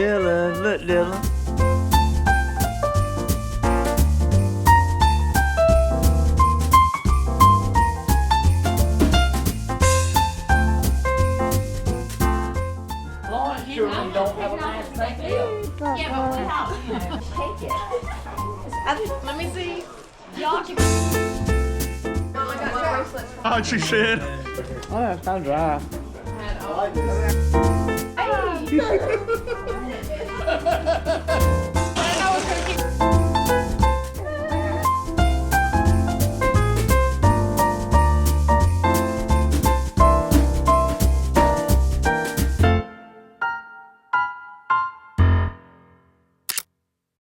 Dylan, look, Dylan. Sure you don't have a nice thing here. Yeah, but we have, take it. Let me see. Y'all can. Oh, I got bracelets. Oh, she said. Oh, it's kind of dry. Hey.